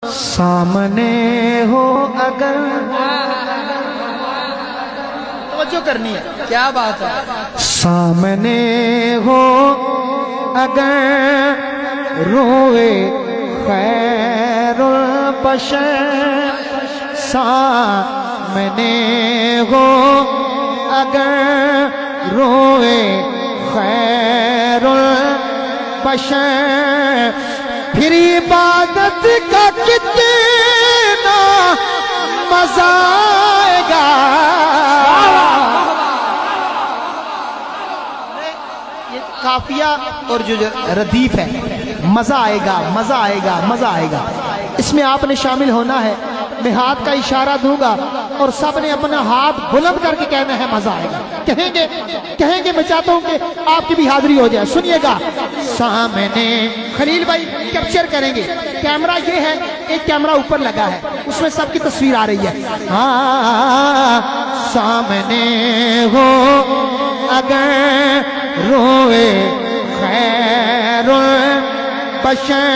سامنے ہو اگر توجہ کرنی ہے، کیا بات ہے، سامنے ہو اگر روئے خیر البشر، سامنے ہو اگر روئے خیر البشر، پھر عبادت کا کتنا مزہ آئے گا۔ یہ قافیہ اور جو ردیف ہے، مزہ آئے گا، مزہ آئے گا، مزہ آئے گا، اس میں آپ نے شامل ہونا ہے۔ میں ہاتھ کا اشارہ دوں گا اور سب نے اپنا ہاتھ بلند کر کے کہنا ہے مزہ آئے گا، کہیں گے میں چاہتا ہوں کہ آپ کی بھی حاضری ہو جائے۔ سنیے گا، سامنے خلیل بھائی کیپچر کریں گے، کیمرہ یہ ہے، ایک کیمرہ اوپر لگا ہے، اس میں سب کی تصویر آ رہی ہے۔ ہاں، سامنے ہو اگر روئے خیر البشر،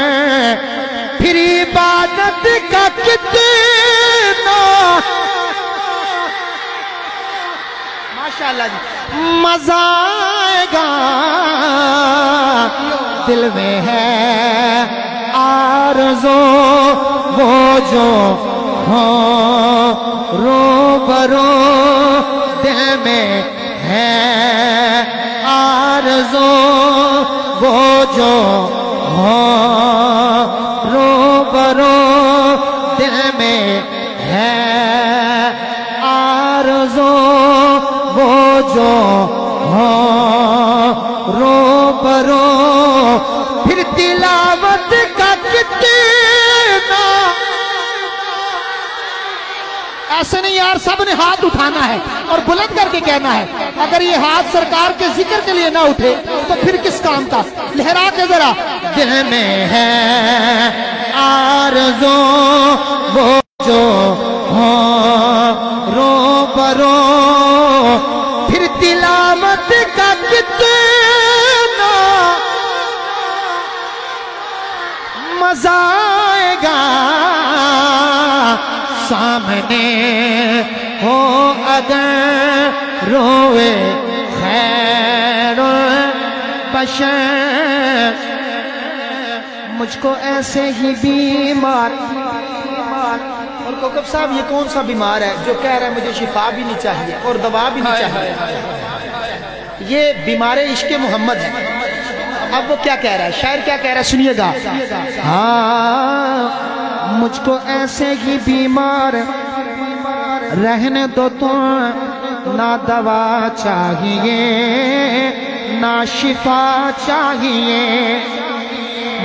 پھر عبادت کا کتنا ماشاءاللہ جی مزہ آئے گا۔ دل میں ہے آرزو وہ جو ہو روبرو، دل میں ہے آرزو وہ جو ہو روبرو، دل میں ہے آرزو وہ جو ہو روبرو، پھر تلاوت کا کتنا، ایسے نہیں یار، سب نے ہاتھ اٹھانا ہے اور بلند کر کے کہنا ہے۔ اگر یہ ہاتھ سرکار کے ذکر کے لیے نہ اٹھے تو پھر کس کام کا؟ لہرا کے ذرا، دل میں ہے آرزو وہ جو ہو روبرو، پھر تلاوت کا کتنا مزہ آئے گا۔ سامنے ہو اگر روئے خیر البشر، مجھ کو ایسے ہی بیمار، اور کوکب صاحب یہ کون سا بیمار ہے جو کہہ رہا ہے مجھے شفا بھی نہیں چاہیے اور دوا بھی نہیں چاہیے؟ یہ بیمار عشق محمد ہے۔ اب وہ کیا کہہ رہا ہے، شاعر کیا کہہ رہا ہے، سنیے گا۔ ہاں، مجھ کو ایسے ہی بیمار رہنے دو تم، نہ دوا چاہیے نہ شفا چاہیے،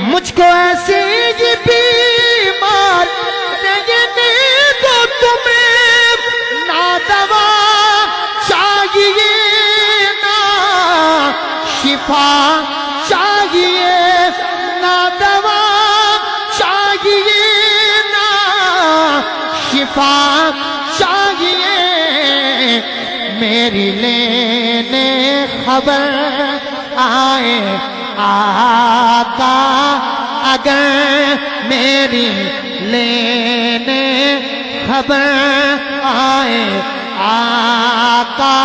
مجھ کو ایسے ہی بیمار رہنے دو تمہیں، نہ دوا چاہیے نہ شفا چاہیے، نہ دوا چاہیے نہ شفا چاہیے، میری لینے خبر آئے آقا اگر، میری لینے خبر آئے آقا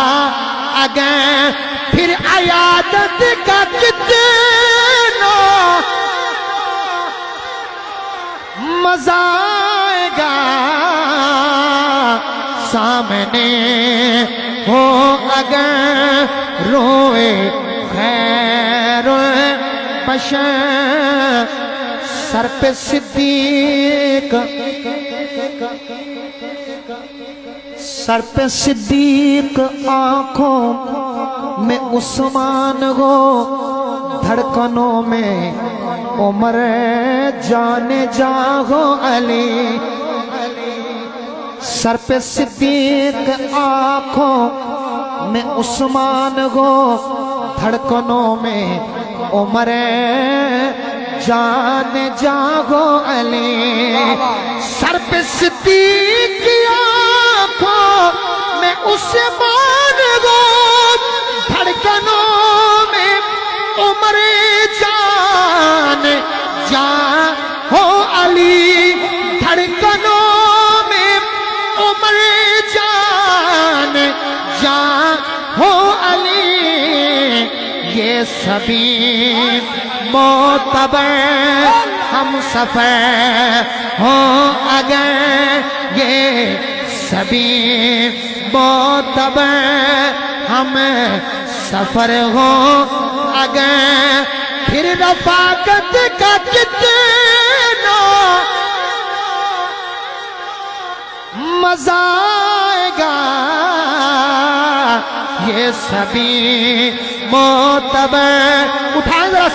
اگر، پھر عیادت کا کتنا مزہ آئے گا۔ سامنے ہو اگر روئے خیر البشر، سر پہ صدیق، سر پہ صدیق، آنکھوں میں عثمان ہو، دھڑکنوں میں عمر، جانے جا ہو علی، سر پہ صدیق، آنکھوں میں عثمان ہو، دھڑکنوں میں عمر، جانے جا ہو علی، سر پہ صدیق کی آنکھوں میں عثمان ہو، دھڑکنوں میں عمر، جان جا ہو علی، سبھی معتبر ہم سفر ہوں اگر یہ سبھی معتبر ہم سفر ہوں اگر پھر رفاقت کا کتنا مزہ آئے گا یہ سبھی معتبر اٹھائیں ذرا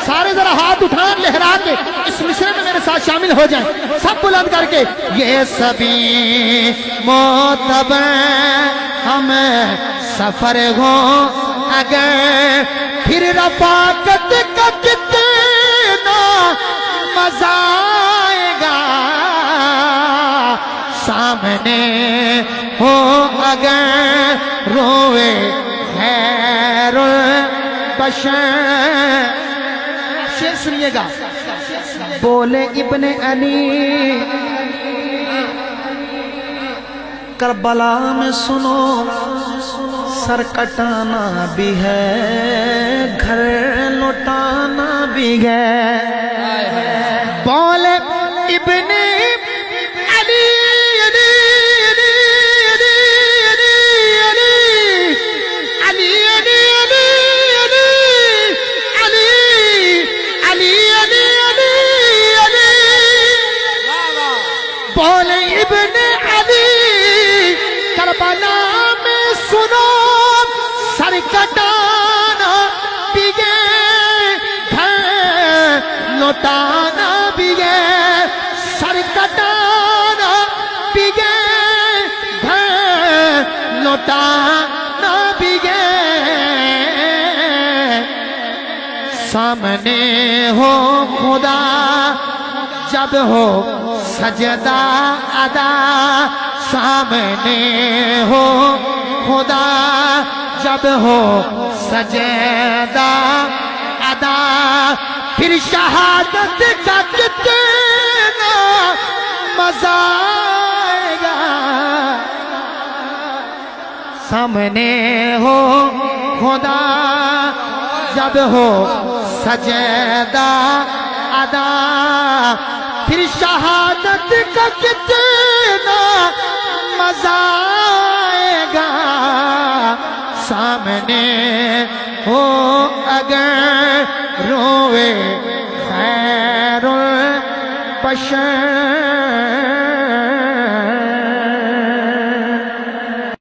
سارے ذرا ہاتھ اٹھائیں لہرا کے اس مصرے میں میرے ساتھ شامل ہو جائیں سب بلند کر کے یہ سبھی معتبر ہم سفر ہوں اگر پھر رفاقت کا کتنا مزہ آئے گا سامنے ہو اگر روئے خیر البشر شعر سنیے گا بولے ابن علی کربلا میں سنو سر کٹانا بھی ہے گھر لوٹانا بھی ہے بولے ابن علی بولے ابن علی کربلا میں سنو سر کٹانا بھی گے گھر لوٹانا بھی گے سر کٹانا بھی گے گھر لوٹانا بھی گے سامنے ہو خدا جب ہو سجدہ ادا سامنے ہو خدا جب ہو سجدہ ادا پھر شہادت کا کتنا مزہ آئے گا سامنے ہو خدا جب ہو سجدہ ادا پھر شہادت کا کتنا مزہ آئے گا سامنے ہو اگر روئے خیر البشر